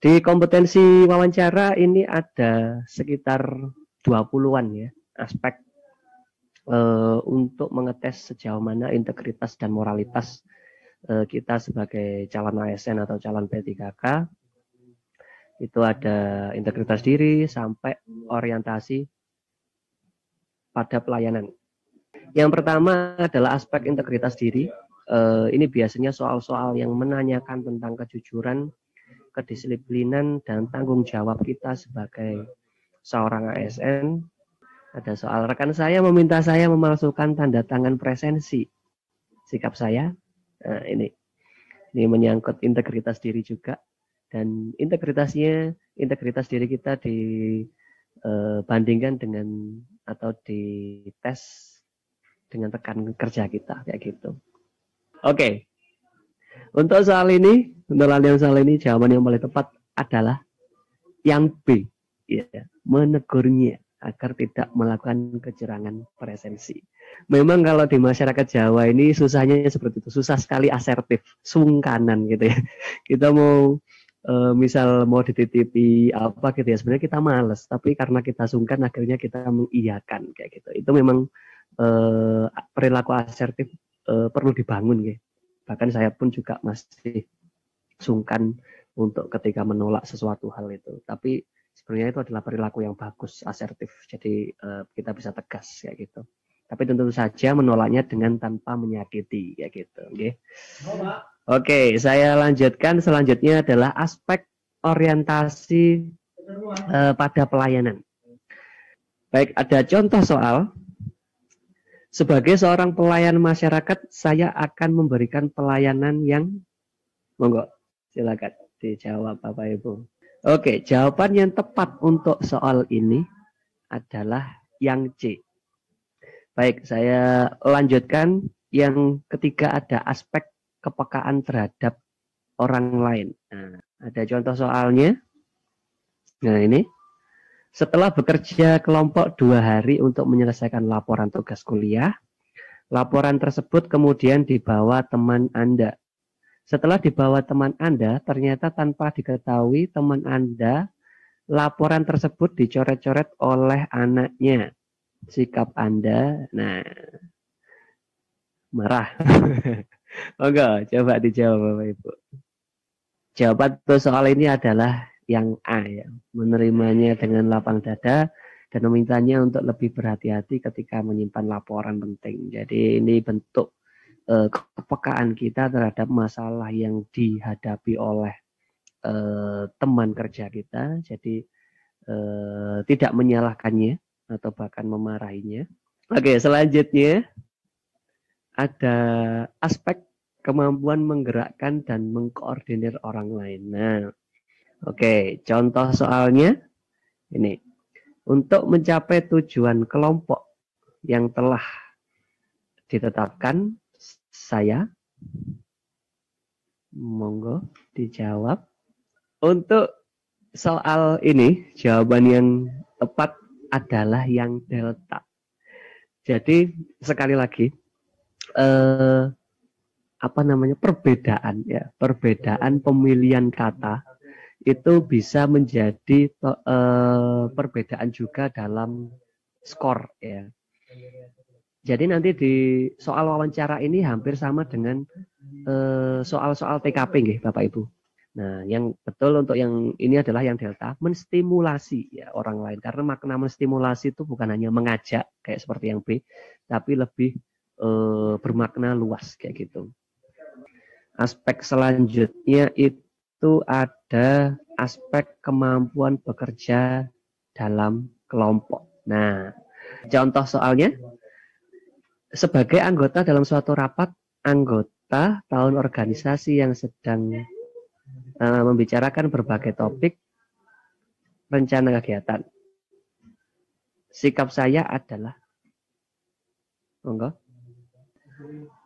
Di kompetensi wawancara ini ada sekitar 20-an ya aspek untuk mengetes sejauh mana integritas dan moralitas kita sebagai calon ASN atau calon P3K. Itu ada integritas diri sampai orientasi pada pelayanan. Yang pertama adalah aspek integritas diri. Ini biasanya soal-soal yang menanyakan tentang kejujuran, kedisiplinan, dan tanggung jawab kita sebagai seorang ASN. Ada soal rekan saya meminta saya memalsukan tanda tangan presensi. Sikap saya, nah ini menyangkut integritas diri juga. Dan integritas diri kita dibandingkan dengan atau dites dengan rekan kerja kita kayak gitu. Oke. Untuk soal ini, jawaban yang paling tepat adalah yang B, ya, menegurnya agar tidak melakukan kecurangan presensi. Memang kalau di masyarakat Jawa ini susahnya seperti itu, susah sekali asertif, sungkanan gitu ya. Kita mau misal mau dititipi apa gitu ya, sebenarnya kita males, tapi karena kita sungkan akhirnya kita mengiyakan kayak gitu. Itu memang perilaku asertif perlu dibangun ya. Bahkan saya pun juga masih sungkan untuk ketika menolak sesuatu hal itu. Tapi sebenarnya itu adalah perilaku yang bagus, asertif. Jadi kita bisa tegas kayak gitu. Tapi tentu saja menolaknya dengan tanpa menyakiti kayak gitu. Okay? Oke, saya lanjutkan. Selanjutnya adalah aspek orientasi pada pelayanan. Baik, ada contoh soal. Sebagai seorang pelayan masyarakat, saya akan memberikan pelayanan yang, monggo, silakan dijawab Bapak Ibu. Oke, jawaban yang tepat untuk soal ini adalah yang C. Baik, saya lanjutkan. Yang ketiga ada aspek kepekaan terhadap orang lain. Nah, ada contoh soalnya. Nah ini. Setelah bekerja kelompok 2 hari untuk menyelesaikan laporan tugas kuliah, laporan tersebut kemudian dibawa teman Anda. Setelah dibawa teman Anda, ternyata tanpa diketahui teman Anda, laporan tersebut dicoret-coret oleh anaknya. Sikap Anda, nah, marah. Enggak, coba dijawab Bapak Ibu. Jawaban soal ini adalah yang A ya, menerimanya dengan lapang dada dan memintanya untuk lebih berhati-hati ketika menyimpan laporan penting. Jadi ini bentuk kepekaan kita terhadap masalah yang dihadapi oleh teman kerja kita. Jadi tidak menyalahkannya atau bahkan memarahinya. Oke, selanjutnya ada aspek kemampuan menggerakkan dan mengkoordinir orang lain. Nah, oke, contoh soalnya ini. Untuk mencapai tujuan kelompok yang telah ditetapkan, saya, monggo dijawab. Untuk soal ini, jawaban yang tepat adalah yang delta. Jadi, sekali lagi, perbedaan pemilihan kata itu bisa menjadi perbedaan juga dalam skor ya. Jadi nanti di soal wawancara ini hampir sama dengan soal-soal TKP nggih Bapak Ibu. Nah, yang betul untuk yang ini adalah yang delta, menstimulasi ya orang lain, karena makna menstimulasi itu bukan hanya mengajak kayak seperti yang B, tapi lebih bermakna luas kayak gitu. Aspek selanjutnya itu ada aspek kemampuan bekerja dalam kelompok. Nah, contoh soalnya, sebagai anggota dalam suatu rapat, anggota tahun organisasi yang sedang membicarakan berbagai topik rencana kegiatan. Sikap saya adalah, monggo.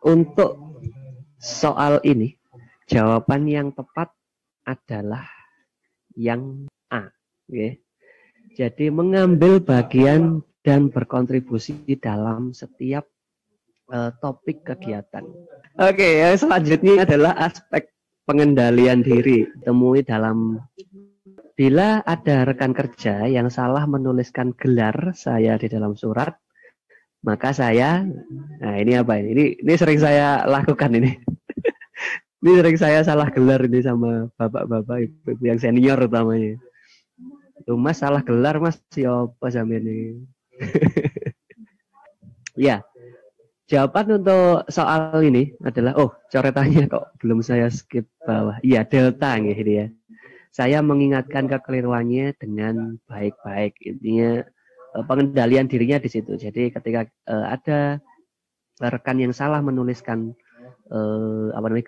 Untuk soal ini, jawaban yang tepat adalah yang A. Okay. Jadi mengambil bagian dan berkontribusi dalam setiap topik kegiatan. Oke, yang selanjutnya adalah aspek pengendalian diri. Temui dalam Bila ada rekan kerja yang salah menuliskan gelar saya di dalam surat, maka saya, nah ini apa ini? Ini sering saya lakukan ini. Ini sering saya salah gelar ini sama bapak-bapak, ibu-ibu yang senior utamanya. Tuh mas salah gelar mas, siapa sampai ini? Ya, jawaban untuk soal ini adalah, oh coretannya kok belum saya skip bawah. Iya, delta ini ya. Saya mengingatkan kekeliruannya dengan baik-baik. Intinya pengendalian dirinya di situ. Jadi ketika ada rekan yang salah menuliskan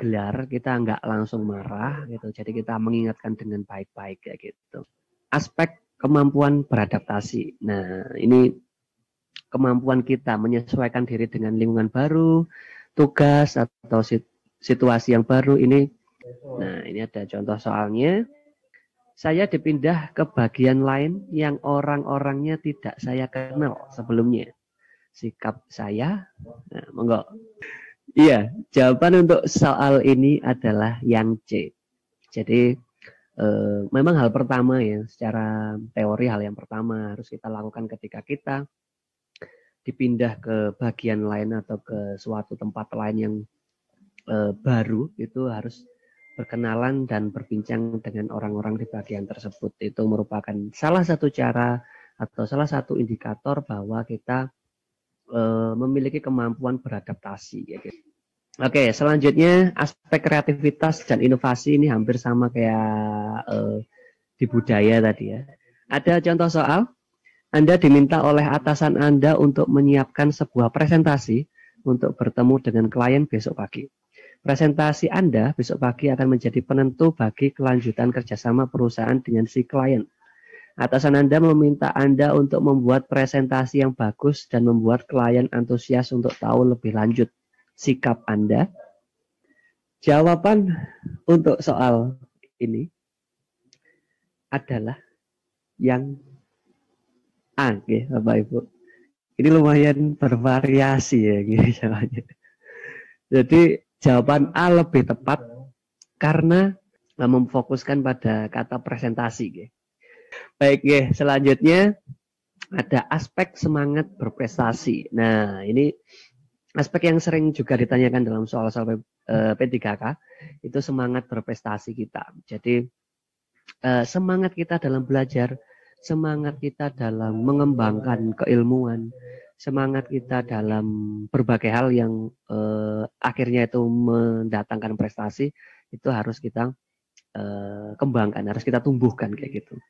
gelar, kita nggak langsung marah gitu. Jadi kita mengingatkan dengan baik-baik kayak gitu. Aspek kemampuan beradaptasi. Nah, ini kemampuan kita menyesuaikan diri dengan lingkungan baru, tugas atau situasi yang baru ini. Nah, ini ada contoh soalnya. Saya dipindah ke bagian lain yang orang-orangnya tidak saya kenal sebelumnya. Sikap saya, nah, monggo. Iya, jawaban untuk soal ini adalah yang C. Jadi memang hal pertama ya, secara teori hal yang pertama harus kita lakukan ketika kita dipindah ke bagian lain atau ke suatu tempat lain yang baru, itu harus berkenalan dan berbincang dengan orang-orang di bagian tersebut. Itu merupakan salah satu cara atau salah satu indikator bahwa kita memiliki kemampuan beradaptasi. Ya, gitu. Oke, selanjutnya aspek kreativitas dan inovasi ini hampir sama kayak di budaya tadi ya. Ada contoh soal, Anda diminta oleh atasan Anda untuk menyiapkan sebuah presentasi untuk bertemu dengan klien besok pagi. Presentasi Anda besok pagi akan menjadi penentu bagi kelanjutan kerjasama perusahaan dengan si klien. Atasan Anda meminta Anda untuk membuat presentasi yang bagus dan membuat klien antusias untuk tahu lebih lanjut sikap Anda. Jawaban untuk soal ini adalah yang A, ya, Bapak Ibu. Ini lumayan bervariasi ya, gini jawabannya. Jadi jawaban A lebih tepat karena memfokuskan pada kata presentasi. Ya. Baik, ya, selanjutnya ada aspek semangat berprestasi. Nah, ini aspek yang sering juga ditanyakan dalam soal-soal P3K, itu semangat berprestasi kita. Jadi semangat kita dalam belajar, semangat kita dalam mengembangkan keilmuan, semangat kita dalam berbagai hal yang akhirnya itu mendatangkan prestasi, itu harus kita kembangkan, harus kita tumbuhkan kayak gitu.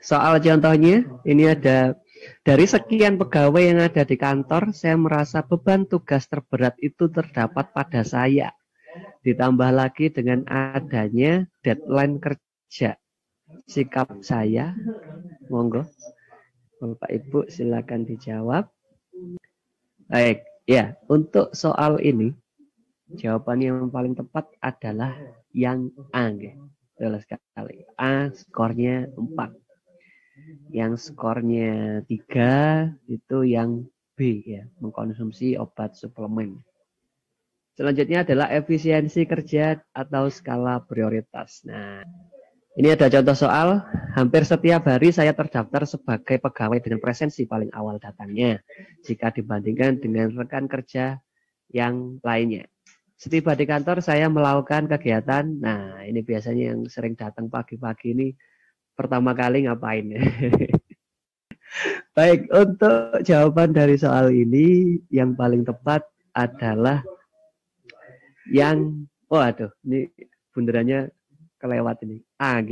Soal contohnya, ini ada dari sekian pegawai yang ada di kantor, saya merasa beban tugas terberat itu terdapat pada saya. Ditambah lagi dengan adanya deadline kerja. Sikap saya, monggo, Bapak Ibu silakan dijawab. Baik, ya, untuk soal ini, jawaban yang paling tepat adalah yang A. Betul sekali. A skornya 4. Yang skornya 3 itu yang B ya, mengkonsumsi obat suplemen. Selanjutnya adalah efisiensi kerja atau skala prioritas. Nah, ini ada contoh soal, hampir setiap hari saya terdaftar sebagai pegawai dengan presensi paling awal datangnya jika dibandingkan dengan rekan kerja yang lainnya. Setiba di kantor saya melakukan kegiatan, nah ini biasanya yang sering datang pagi-pagi ini pertama kali ngapain? Baik, untuk jawaban dari soal ini yang paling tepat adalah yang, oh aduh, ini bundarannya kelewat ini. A,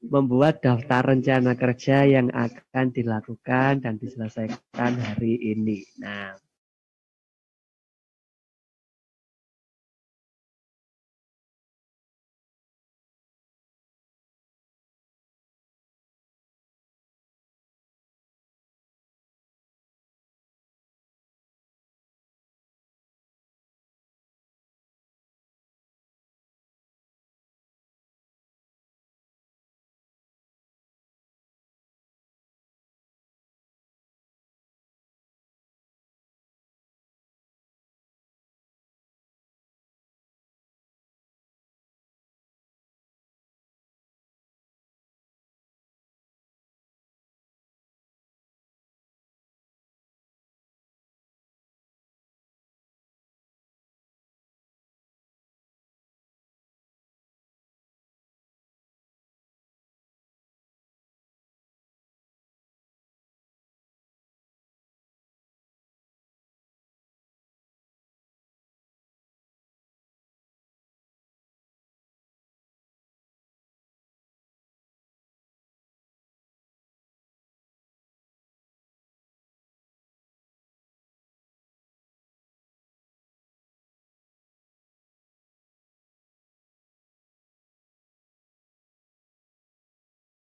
membuat daftar rencana kerja yang akan dilakukan dan diselesaikan hari ini. Nah,